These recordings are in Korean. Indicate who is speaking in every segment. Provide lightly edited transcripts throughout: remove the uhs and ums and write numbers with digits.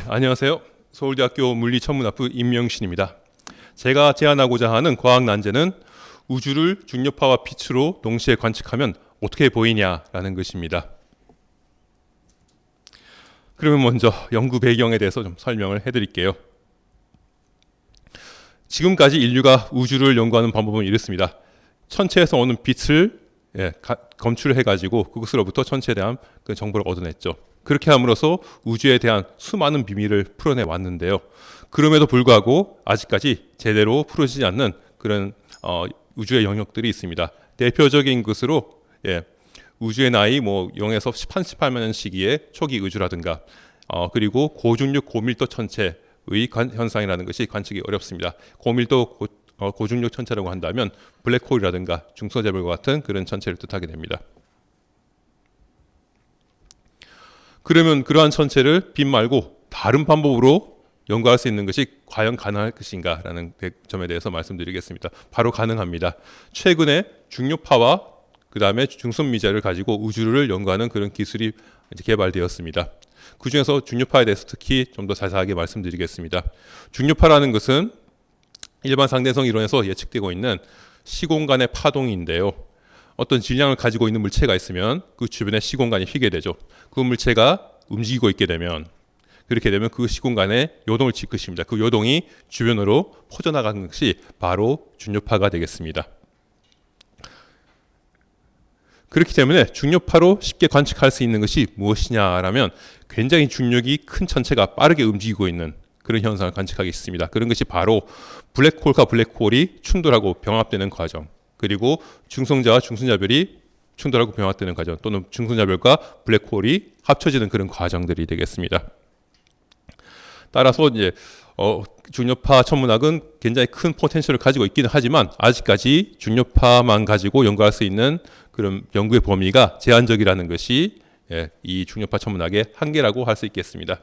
Speaker 1: 안녕하세요. 서울대학교 물리천문학부 임명신입니다. 제가 제안하고자 하는 과학 난제는 우주를 중력파와 빛으로 동시에 관측하면 어떻게 보이냐라는 것입니다. 그러면 먼저 연구 배경에 대해서 좀 설명을 해드릴게요. 지금까지 인류가 우주를 연구하는 방법은 이렇습니다. 천체에서 오는 빛을 검출해가지고 그것으로부터 천체에 대한 그 정보를 얻어냈죠. 그렇게 함으로써 우주에 대한 수많은 비밀을 풀어내 왔는데요. 그럼에도 불구하고 아직까지 제대로 풀어지지 않는 그런 우주의 영역들이 있습니다. 대표적인 것으로 우주의 나이 0에서 18만 년 시기의 초기 우주라든가 그리고 고중력 고밀도 천체의 현상이라는 것이 관측이 어렵습니다. 고밀도 고중력 천체라고 한다면 블랙홀이라든가 중성자별과 같은 그런 천체를 뜻하게 됩니다. 그러면 그러한 천체를 빛 말고 다른 방법으로 연구할 수 있는 것이 과연 가능할 것인가 라는 점에 대해서 말씀드리겠습니다. 바로 가능합니다. 최근에 중력파와 그 다음에 중성미자를 가지고 우주를 연구하는 그런 기술이 개발되었습니다. 그 중에서 중력파에 대해서 특히 좀 더 자세하게 말씀드리겠습니다. 중력파라는 것은 일반 상대성 이론에서 예측되고 있는 시공간의 파동인데요. 어떤 질량을 가지고 있는 물체가 있으면 그 주변에 시공간이 휘게 되죠. 그 물체가 움직이고 있게 되면 그렇게 되면 그 시공간에 요동을 칠 것입니다. 그 요동이 주변으로 퍼져나가는 것이 바로 중력파가 되겠습니다. 그렇기 때문에 중력파로 쉽게 관측할 수 있는 것이 무엇이냐라면 굉장히 중력이 큰 천체가 빠르게 움직이고 있는 그런 현상을 관측하겠습니다. 그런 것이 바로 블랙홀과 블랙홀이 충돌하고 병합되는 과정, 그리고 중성자와 중성자별이 충돌하고 병합되는 과정, 또는 중성자별과 블랙홀이 합쳐지는 그런 과정들이 되겠습니다. 따라서 이제 중력파 천문학은 굉장히 큰 포텐셜을 가지고 있기는 하지만 아직까지 중력파만 가지고 연구할 수 있는 그런 연구의 범위가 제한적이라는 것이 이 중력파 천문학의 한계라고 할 수 있겠습니다.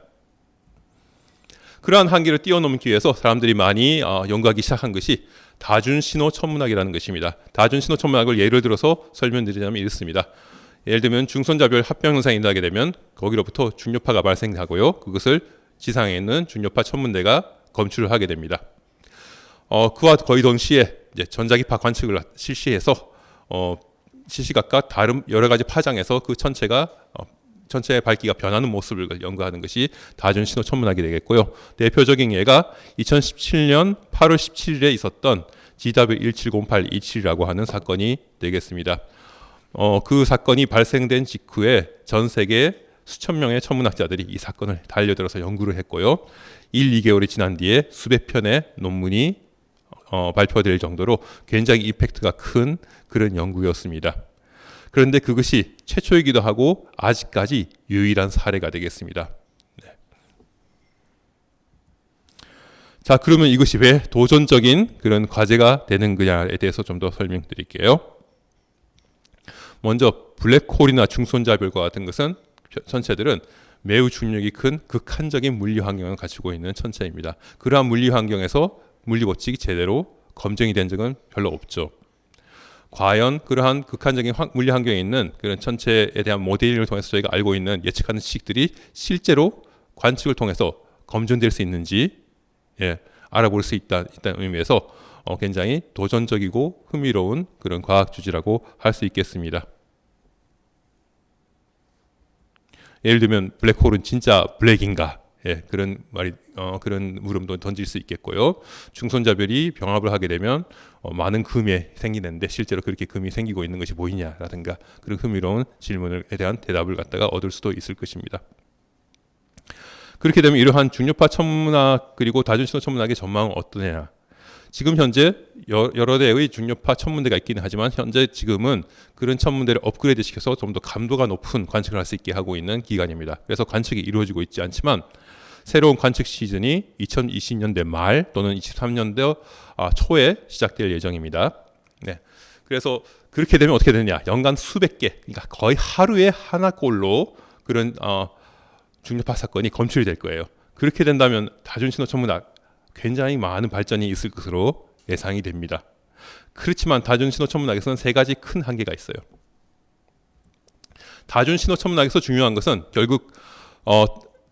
Speaker 1: 그러한 한계를 뛰어넘기 위해서 사람들이 많이 연구하기 시작한 것이 다준신호 천문학이라는 것입니다. 다준신호 천문학을 예를 들어서 설명드리자면 이렇습니다. 예를 들면 중성자별 합병 현상이 일어나게 되면 거기로부터 중력파가 발생하고요. 그것을 지상에 있는 중력파 천문대가 검출을 하게 됩니다. 그와 거의 동시에 이제 전자기파 관측을 실시해서 시시각각 다른 여러 가지 파장에서 그 천체의 밝기가 변하는 모습을 연구하는 것이 다준신호 천문학이 되겠고요. 대표적인 예가 2017년 8월 17일에 있었던 GW170827이라고 하는 사건이 되겠습니다. 그 사건이 발생된 직후에 전 세계 수천 명의 천문학자들이 이 사건을 달려들어서 연구를 했고요. 1, 2개월이 지난 뒤에 수백 편의 논문이 발표될 정도로 굉장히 임팩트가 큰 그런 연구였습니다. 그런데 그것이 최초이기도 하고 아직까지 유일한 사례가 되겠습니다. 자, 그러면 이것이 왜 도전적인 그런 과제가 되는 거냐에 대해서 좀 더 설명드릴게요. 먼저 블랙홀이나 중성자별과 같은 것은 천체들은 매우 중력이 큰 극한적인 물리 환경을 갖추고 있는 천체입니다. 그러한 물리 환경에서 물리 법칙이 제대로 검증이 된 적은 별로 없죠. 과연 그러한 극한적인 물리 환경에 있는 그런 천체에 대한 모델링을 통해서 저희가 알고 있는 예측하는 지식들이 실제로 관측을 통해서 검증될 수 있는지 알아볼 수 있다는 의미에서 굉장히 도전적이고 흥미로운 그런 과학 주제라고 할 수 있겠습니다. 예를 들면 블랙홀은 진짜 블랙인가? 그런 그런 물음도 던질 수 있겠고요. 중성자별이 병합을 하게 되면 많은 금이 생기는데 실제로 그렇게 금이 생기고 있는 것이 보이냐라든가 그런 흥미로운 질문에 대한 대답을 갖다가 얻을 수도 있을 것입니다. 그렇게 되면 이러한 중력파 천문학 그리고 다준신호 천문학의 전망은 어떠냐? 지금 현재 여러 대의 중력파 천문대가 있기는 하지만 현재 지금은 그런 천문대를 업그레이드 시켜서 좀 더 감도가 높은 관측을 할 수 있게 하고 있는 기간입니다. 그래서 관측이 이루어지고 있지 않지만 새로운 관측 시즌이 2020년대 말 또는 23년도 초에 시작될 예정입니다. 그래서 그렇게 되면 어떻게 되느냐? 연간 수백 개, 그러니까 거의 하루에 하나꼴로 그런 중력파 사건이 검출이 될 거예요. 그렇게 된다면 다준신호 천문학 굉장히 많은 발전이 있을 것으로 예상이 됩니다. 그렇지만 다준신호 천문학에서는 세 가지 큰 한계가 있어요. 다준신호 천문학에서 중요한 것은 결국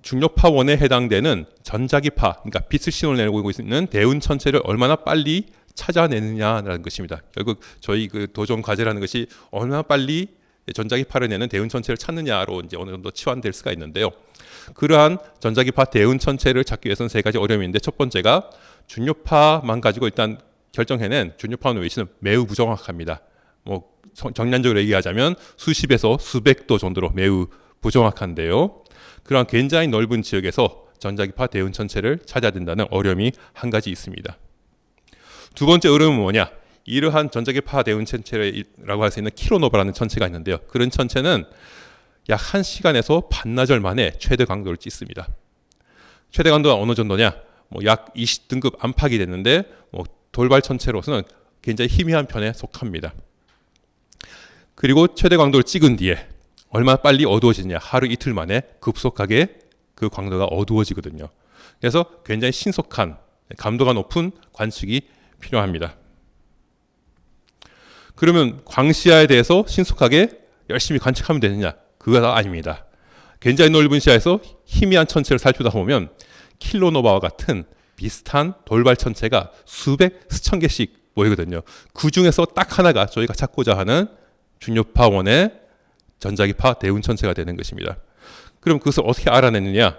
Speaker 1: 중력파원에 해당되는 전자기파, 그러니까 빛의 신호를 내고 있는 대운 천체를 얼마나 빨리 찾아내느냐라는 것입니다. 결국 저희 그 도전 과제라는 것이 얼마나 빨리 전자기파를 내는 대운 천체를 찾느냐로 이제 어느 정도 치환될 수가 있는데요. 그러한 전자기파 대운 천체를 찾기 위해서는 세 가지 어려움이 있는데, 첫 번째가 중력파만 가지고 일단 결정해낸 중력파원의 위치는 매우 부정확합니다. 뭐 정량적으로 얘기하자면 수십에서 수백도 정도로 매우 부정확한데요. 그러한 굉장히 넓은 지역에서 전자기파 대운 천체를 찾아야 된다는 어려움이 한 가지 있습니다. 두 번째 어려움은 뭐냐? 이러한 전자기파 대운 천체라고 할 수 있는 킬로노바라는 천체가 있는데요. 그런 천체는 약 1시간에서 반나절 만에 최대 강도를 찍습니다. 최대 강도가 어느 정도냐? 약 20등급 안팎이 됐는데 돌발 천체로서는 굉장히 희미한 편에 속합니다. 그리고 최대 강도를 찍은 뒤에 얼마나 빨리 어두워지냐? 하루 이틀 만에 급속하게 그 광도가 어두워지거든요. 그래서 굉장히 신속한 감도가 높은 관측이 필요합니다. 그러면 광시야에 대해서 신속하게 열심히 관측하면 되느냐? 그거가 아닙니다. 굉장히 넓은 시야에서 희미한 천체를 살피다 보면 킬로노바와 같은 비슷한 돌발 천체가 수백, 수천 개씩 보이거든요. 그 중에서 딱 하나가 저희가 찾고자 하는 중력파원의 전자기파 대운 천체가 되는 것입니다. 그럼 그것을 어떻게 알아내느냐?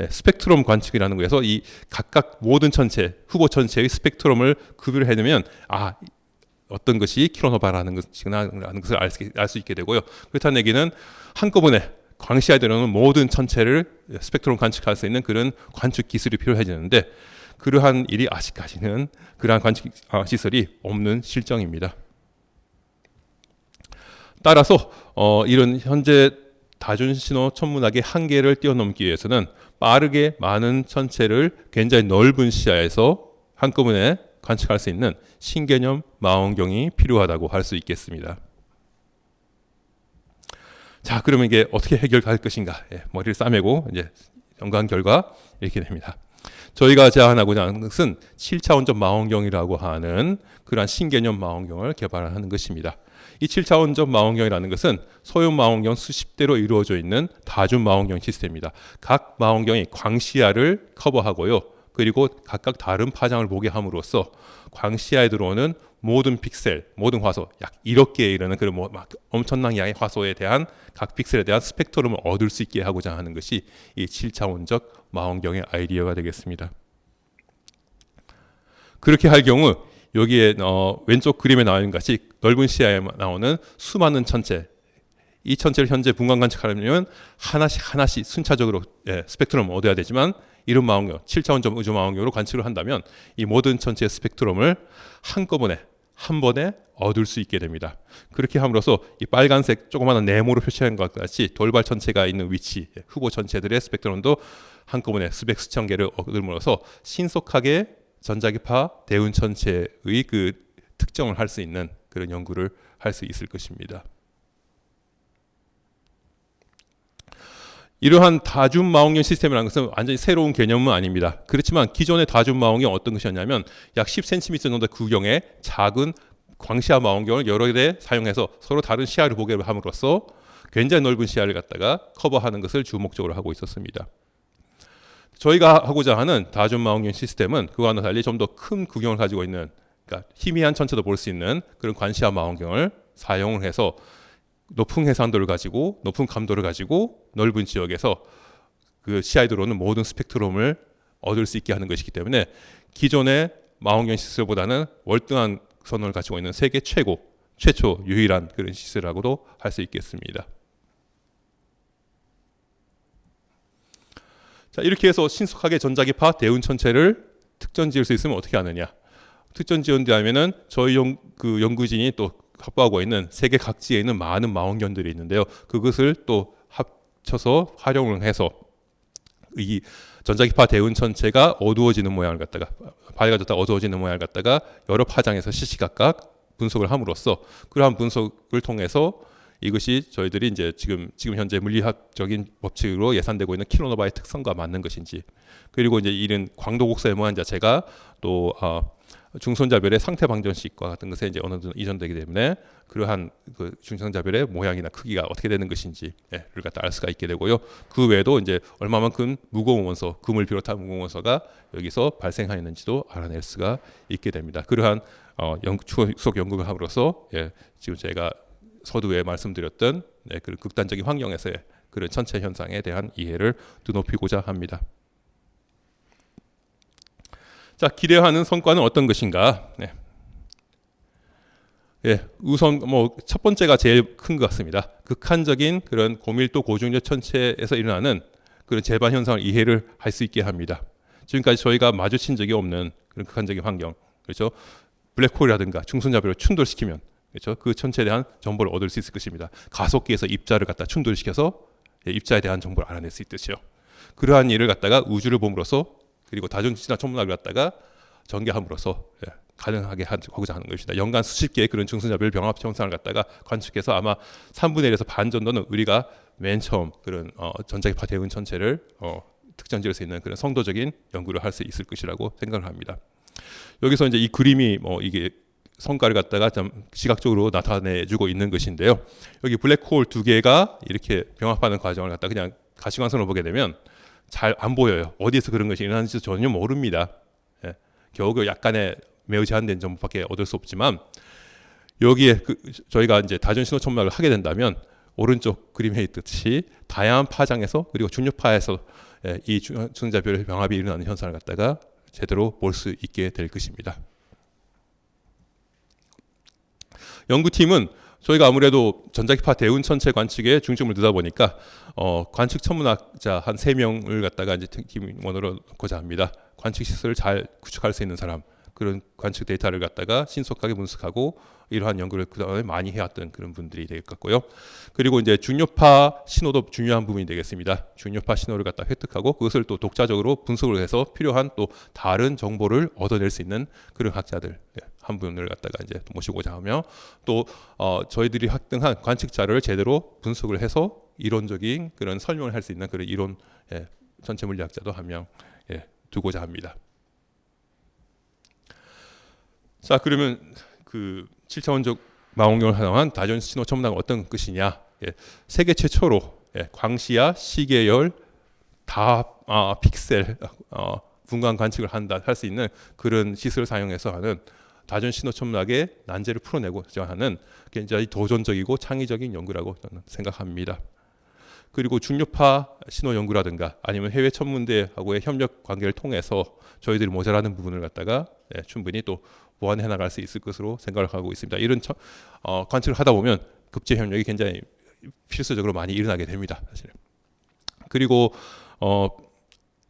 Speaker 1: 스펙트럼 관측이라는 거에서 이 각각 모든 천체, 후보 천체의 스펙트럼을 구별을 해내면 어떤 것이 킬로노바라는 것을 알 수 있게 되고요. 그렇다는 얘기는 한꺼번에 광시야에 들어오는 모든 천체를 스펙트럼 관측할 수 있는 그런 관측 기술이 필요해지는데, 그러한 일이 아직까지는 그러한 관측 시설이 없는 실정입니다. 따라서 이런 현재 다중신호 천문학의 한계를 뛰어넘기 위해서는 빠르게 많은 천체를 굉장히 넓은 시야에서 한꺼번에 관측할 수 있는 신개념 망원경이 필요하다고 할 수 있겠습니다. 자, 그러면 이게 어떻게 해결할 것인가? 머리를 싸매고 이제 연구한 결과 이렇게 됩니다. 저희가 제안하고자 하는 것은 7차원적 망원경이라고 하는 그러한 신개념 망원경을 개발하는 것입니다. 이 7차원적 망원경이라는 것은 소형 망원경 수십 대로 이루어져 있는 다중 망원경 시스템입니다. 각 망원경이 광시야를 커버하고요. 그리고 각각 다른 파장을 보게 함으로써 광시야에 들어오는 모든 픽셀, 모든 화소, 약 1억 개에 이르는 그런 엄청난 양의 화소에 대한 각 픽셀에 대한 스펙트럼을 얻을 수 있게 하고자 하는 것이 이 7차원적 망원경의 아이디어가 되겠습니다. 그렇게 할 경우 여기에 왼쪽 그림에 나와 있는 것이 넓은 시야에 나오는 수많은 천체, 이 천체를 현재 분광 관측하려면 하나씩 순차적으로 스펙트럼을 얻어야 되지만, 이런 망원경, 7차원적 우주 망원경으로 관측을 한다면 이 모든 천체의 스펙트럼을 한꺼번에 한 번에 얻을 수 있게 됩니다. 그렇게 함으로써 이 빨간색 조그마한 네모로 표시한 것 같이 돌발 천체가 있는 위치, 후보 천체들의 스펙트럼도 한꺼번에 수백 수천 개를 얻음으로써 신속하게 전자기파 대운 천체의 그 특정을 할 수 있는 그런 연구를 할 수 있을 것입니다. 이러한 다중 망원경 시스템이라는 것은 완전히 새로운 개념은 아닙니다. 그렇지만 기존의 다중 망원경은 어떤 것이었냐면 약 10cm 정도 구경의 작은 광시야 망원경을 여러 대 사용해서 서로 다른 시야를 보게 함으로써 굉장히 넓은 시야를 갖다가 커버하는 것을 주목적으로 하고 있었습니다. 저희가 하고자 하는 다중 망원경 시스템은 그와는 달리 좀 더 큰 구경을 가지고 있는, 그러니까 희미한 천체도 볼 수 있는 그런 관시야 망원경을 사용을 해서 높은 해상도를 가지고 높은 감도를 가지고 넓은 지역에서 그 시야에 들어오는 모든 스펙트럼을 얻을 수 있게 하는 것이기 때문에 기존의 망원경 시설보다는 월등한 선호를 가지고 있는 세계 최초 유일한 그런 시설이라고도 할 수 있겠습니다. 자, 이렇게 해서 신속하게 전자기파 대운 천체를 특전 지을 수 있으면 어떻게 하느냐? 특전 지원되면은 저희 연구진이 또 확보하고 있는 세계 각지에 있는 많은 망원경들이 있는데요. 그것을 또 합쳐서 활용을 해서 이 전자기파 대운 천체가 어두워지는 모양을 갖다가 밝아졌다 어두워지는 모양을 갖다가 여러 파장에서 시시각각 분석을 함으로써 그러한 분석을 통해서 이것이 저희들이 이제 지금 현재 물리학적인 법칙으로 예상되고 있는 킬로노바의 특성과 맞는 것인지, 그리고 이제 이런 광도 곡선의 모양 자체가 또 중손자별의 상태 방정식과 같은 것에 이제 어느 정도 이전되기 때문에 그러한 그 중성자별의 모양이나 크기가 어떻게 되는 것인지를 갖다 알 수가 있게 되고요. 그 외에도 이제 얼마만큼 무거운 원소, 금을 비롯한 무거운 원소가 여기서 발생하였는지도 알아낼 수가 있게 됩니다. 그러한 추석 연구를 함으로써 지금 제가 서두에 말씀드렸던 그런 극단적인 환경에서의 그런 천체 현상에 대한 이해를 드높이고자 합니다. 자, 기대하는 성과는 어떤 것인가? 우선 첫 번째가 제일 큰 것 같습니다. 극한적인 그런 고밀도 고중력 천체에서 일어나는 그런 재반 현상을 이해를 할 수 있게 합니다. 지금까지 저희가 마주친 적이 없는 그런 극한적인 환경, 그렇죠? 블랙홀이라든가 중성자별을 충돌시키면, 그렇죠? 그 천체에 대한 정보를 얻을 수 있을 것입니다. 가속기에서 입자를 갖다 충돌시켜서 입자에 대한 정보를 알아낼 수 있듯이요. 그러한 일을 갖다가 우주를 봄으로써 그리고 다중진화 천문학을 갖다가 전개함으로써 가능하게 하고자 하는 것입니다. 연간 수십 개의 그런 중성자별 병합 현상을 갖다가 관측해서 아마 3분의 1에서 반 정도는 우리가 맨 처음 그런 전자기파 대운 천체를 특정지을 수 있는 그런 성도적인 연구를 할 수 있을 것이라고 생각을 합니다. 여기서 이제 이 그림이 이게 성과를 갖다가 좀 시각적으로 나타내주고 있는 것인데요. 여기 블랙홀 두 개가 이렇게 병합하는 과정을 갖다 그냥 가시광선으로 보게 되면 잘 안 보여요. 어디에서 그런 것이 일어나는지 전혀 모릅니다. 겨우겨우 약간의 매우 제한된 정보밖에 얻을 수 없지만 여기에 저희가 이제 다전신호 천문학을 하게 된다면 오른쪽 그림에 있듯이 다양한 파장에서 그리고 중력파에서 이 중성자별 병합이 일어나는 현상을 갖다가 제대로 볼 수 있게 될 것입니다. 연구팀은 저희가 아무래도 전자기파 대운 천체 관측에 중점을 두다 보니까 관측 천문학자 한 3명을 갖다가 이제 팀원으로 놓고자 합니다. 관측 시설을 잘 구축할 수 있는 사람, 그런 관측 데이터를 갖다가 신속하게 분석하고 이러한 연구를 그다음에 많이 해왔던 그런 분들이 될 것 같고요. 그리고 이제 중력파 신호도 중요한 부분이 되겠습니다. 중력파 신호를 갖다 획득하고 그것을 또 독자적으로 분석을 해서 필요한 또 다른 정보를 얻어낼 수 있는 그런 학자들 한 분을 갖다가 이제 모시고자 하며 또 저희들이 확등한 관측 자료를 제대로 분석을 해서 이론적인 그런 설명을 할 수 있는 그런 이론 전체 물리학자도 한 명 두고자 합니다. 자, 그러면 그 7차원적 망원경을 활용한 다전신호 천문학은 어떤 것이냐? 세계 최초로 광시야, 시계열, 픽셀 분광 관측을 할 수 있는 그런 시설을 사용해서 하는 다전신호 천문학의 난제를 풀어내고자 하는 굉장히 도전적이고 창의적인 연구라고 저는 생각합니다. 그리고 중력파 신호 연구라든가 아니면 해외 천문대하고의 협력 관계를 통해서 저희들이 모자라는 부분을 갖다가 충분히 또 보완해 나갈 수 있을 것으로 생각을 하고 있습니다. 이런 관측을 하다 보면 국제 협력이 굉장히 필수적으로 많이 일어나게 됩니다. 사실. 그리고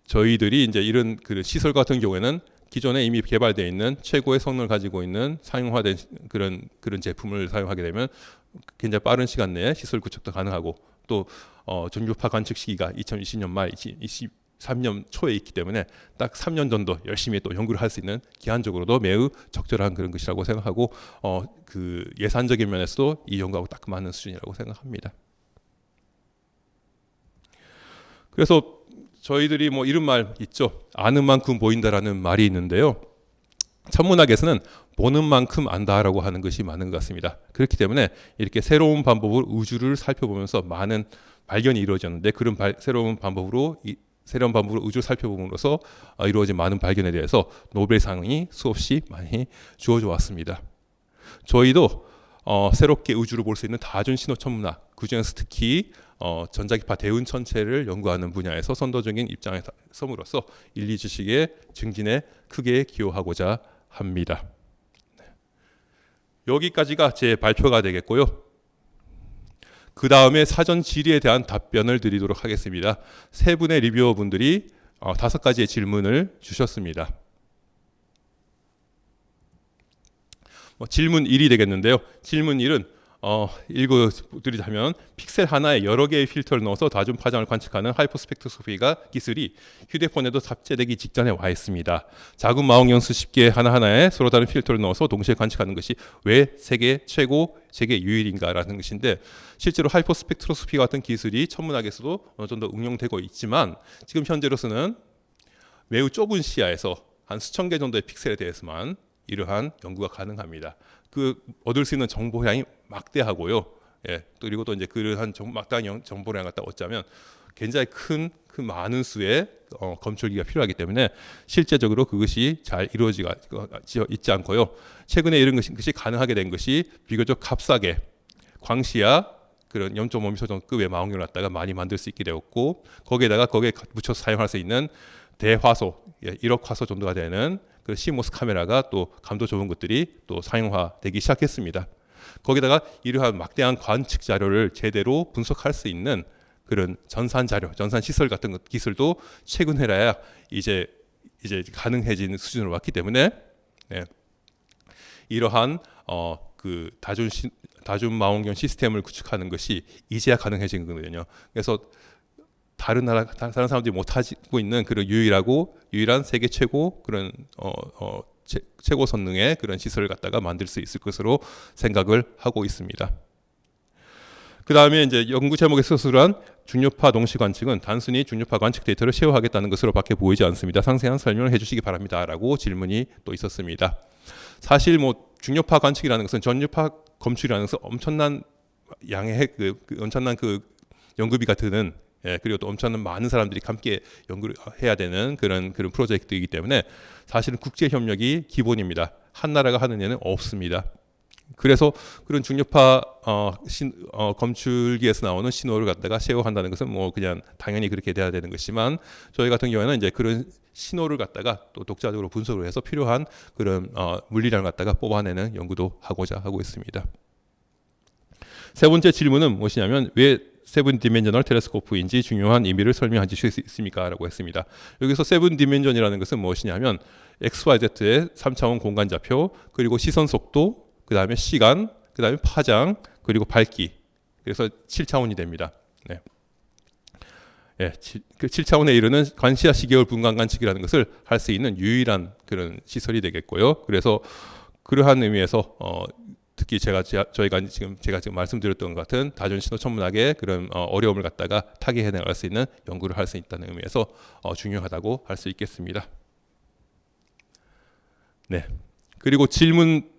Speaker 1: 저희들이 이제 이런 그 시설 같은 경우에는 기존에 이미 개발되어 있는 최고의 성능을 가지고 있는 상용화된 그런 제품을 사용하게 되면 굉장히 빠른 시간 내에 시설 구축도 가능하고 또 전류파 관측 시기가 2020년 말 23년 초에 있기 때문에 딱 3년 정도 열심히 또 연구를 할 수 있는 기한적으로도 매우 적절한 그런 것이라고 생각하고 그 예산적인 면에서도 이 연구하고 딱 맞는 수준이라고 생각합니다. 그래서 저희들이 이런 말 있죠. 아는 만큼 보인다라는 말이 있는데요. 천문학에서는 보는 만큼 안다라고 하는 것이 많은 것 같습니다. 그렇기 때문에 이렇게 새로운 방법으로 우주를 살펴보면서 많은 발견이 이루어졌는데 그런 새로운 방법으로 우주를 살펴봄으로써 이루어진 많은 발견에 대해서 노벨상이 수없이 많이 주어져 왔습니다. 저희도 새롭게 우주를 볼 수 있는 다전신호 천문학, 그중에서 특히 전자기파 대운 천체를 연구하는 분야에서 선도적인 입장에 섬으로써 인리 지식의 증진에 크게 기여하고자 합니다. 여기까지가 제 발표가 되겠고요. 그 다음에 사전 질의에 대한 답변을 드리도록 하겠습니다. 세 분의 리뷰어분들이 5가지의 질문을 주셨습니다. 질문 1이 되겠는데요. 질문 1은 읽어드리자면 픽셀 하나에 여러 개의 필터를 넣어서 다중 파장을 관측하는 하이퍼스펙트로스코피가 기술이 휴대폰에도 탑재되기 직전에 와 있습니다. 작은 망원경 수십 개 하나하나에 서로 다른 필터를 넣어서 동시에 관측하는 것이 왜 세계 최고, 세계 유일인가라는 것인데 실제로 하이퍼스펙트로스코피 같은 기술이 천문학에서도 어느 정도 응용되고 있지만 지금 현재로서는 매우 좁은 시야에서 한 수천 개 정도의 픽셀에 대해서만 이러한 연구가 가능합니다. 그 얻을 수 있는 정보량이 막대하고요. 예, 그리고 또 이제 그러한 막대한 정보량을 갖다 얻자면 굉장히 큰 많은 수의 검출기가 필요하기 때문에 실제적으로 그것이 잘 이루어지지 있지 않고요. 최근에 이런 것이 가능하게 된 것이 비교적 값싸게 광시야 그런 0.5m 정도급의 망원경을 갖다가 많이 만들 수 있게 되었고 거기에 붙여서 사용할 수 있는 대화소 1억 화소 정도가 되는 그 시모스 카메라가 또 감도 좋은 것들이 또 사용화되기 시작했습니다. 거기다가 이러한 막대한 관측 자료를 제대로 분석할 수 있는 그런 전산 자료, 전산 시설 같은 기술도 최근에라야 이제 가능해진 수준으로 왔기 때문에 이러한 그 다중 망원경 시스템을 구축하는 것이 이제야 가능해진 거거든요. 그래서 다른 사람들이 못하고 있는 그런 유일한 세계 최고 그런 최고 성능의 그런 시설을 갖다가 만들 수 있을 것으로 생각을 하고 있습니다. 그 다음에 이제 연구 제목에 서술한 중력파 동시 관측은 단순히 중력파 관측 데이터를 쉐어하겠다는 것으로밖에 보이지 않습니다. 상세한 설명을 해주시기 바랍니다라고 질문이 또 있었습니다. 사실 뭐 중력파 관측이라는 것은 전력파 검출이라는 것은 엄청난 양의 엄청난 그 연구비가 드는 그리고 또 엄청난 많은 사람들이 함께 연구를 해야 되는 그런 프로젝트이기 때문에 사실은 국제 협력이 기본입니다. 한 나라가 하는 예는 없습니다. 그래서 그런 중력파 검출기에서 나오는 신호를 갖다가 쉐어한다는 것은 뭐 그냥 당연히 그렇게 돼야 되는 것이지만 저희 같은 경우에는 이제 그런 신호를 갖다가 또 독자적으로 분석을 해서 필요한 그런 물리량을 갖다가 뽑아내는 연구도 하고자 하고 있습니다. 세 번째 질문은 무엇이냐면 왜 세븐 디멘셔널 텔레스코프인지 중요한 의미를 설명해 주실 수 있습니까? 라고 했습니다. 여기서 세븐 디멘션이라는 것은 무엇이냐면 XYZ의 3차원 공간 좌표 그리고 시선 속도 그 다음에 시간, 그 다음에 파장, 그리고 밝기. 그래서 7차원이 됩니다. 네. 그 7차원에 이르는 관시야 시계열 분간 관측이라는 것을 할 수 있는 유일한 그런 시설이 되겠고요. 그래서 그러한 의미에서 특히 제가 지금 말씀드렸던 것 같은 다중신호 천문학의 그런 어려움을 갖다가 타개해 나갈 수 있는 연구를 할 수 있다는 의미에서 중요하다고 할 수 있겠습니다. 네. 그리고 질문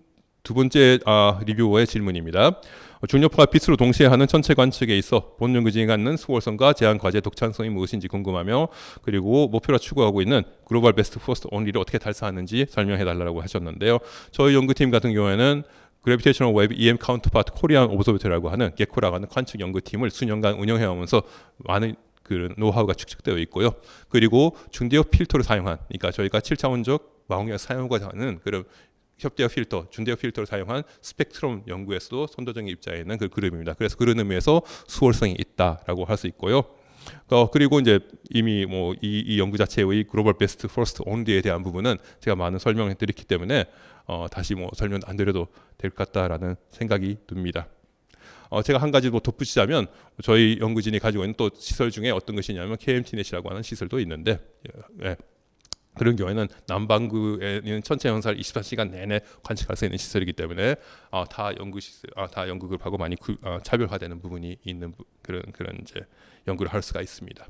Speaker 1: 두 번째 리뷰어의 질문입니다. 중력파가 빛으로 동시에 하는 천체 관측에 있어 본 연구진이 갖는 수월성과 제한 과제 독창성이 무엇인지 궁금하며 그리고 목표로 추구하고 있는 글로벌 베스트 퍼스트 온리를 어떻게 달성하는지 설명해 달라고 하셨는데요. 저희 연구팀 같은 경우에는 그래비테이셔널 웨이브 EM 카운터파트 코리안 오브저베터리라고 하는 게코라고 하는 관측 연구팀을 수년간 운영해 오면서 많은 그 노하우가 축적되어 있고요. 그리고 중대역 필터를 사용한 그러니까 저희가 7차원적 망원경을 사용하고자 하는 그런 협대역 필터, 중대역 필터를 사용한 스펙트럼 연구에서도 선도적인 입장에 있는 그 그룹입니다. 그래서 그런 의미에서 수월성이 있다라고 할 수 있고요. 그리고 이제 이미 뭐 이 연구 자체의 글로벌 베스트 퍼스트 온리에 대한 부분은 제가 많은 설명을 드렸기 때문에 다시 뭐 설명 안 드려도 될 것 같다라는 생각이 듭니다. 제가 한 가지 뭐 덧붙이자면 저희 연구진이 가지고 있는 또 시설 중에 어떤 것이냐면 KMT넷이라고 하는 시설도 있는데 그런 경우에는 남반구에 있는 천체 현상을 24시간 내내 관측할 수 있는 시설이기 때문에 다 연구 그룹하고 많이 차별화되는 부분이 있는 그런 이제 연구를 할 수가 있습니다.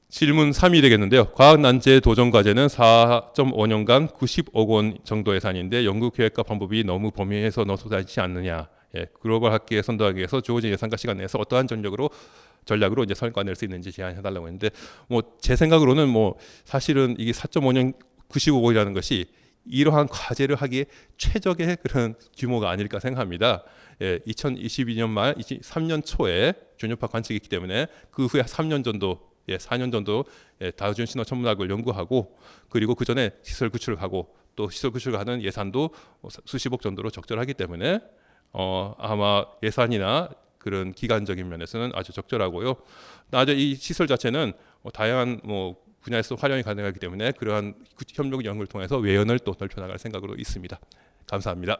Speaker 1: 질문 3이 되겠는데요. 과학난제 도전 과제는 4.5년간 90억 원 정도 예산인데 연구 계획과 방법이 너무 범위에서 넘어서지 않느냐. 글로벌 학계에 선도하기 위해서 주어진 예산과 시간 내에서 어떠한 전략으로 이제 성과낼 수 있는지 제안해달라고 했는데 뭐 제 생각으로는 뭐 사실은 이게 4.5년 95억이라는 것이 이러한 과제를 하기에 최적의 그런 규모가 아닐까 생각합니다. 2022년 말 3년 초에 중력파 관측이 있기 때문에 그 후에 3년 정도 4년 정도 다중신호 천문학을 연구하고 그리고 그 전에 시설 구축을 하고 또 시설 구축을 하는 예산도 수십억 정도로 적절하기 때문에 아마 예산이나 그런 기간적인 면에서는 아주 적절하고요. 나중에 이 시설 자체는 다양한 뭐 분야에서 활용이 가능하기 때문에 그러한 협력 연구를 통해서 외연을 또 넓혀나갈 생각으로 있습니다. 감사합니다.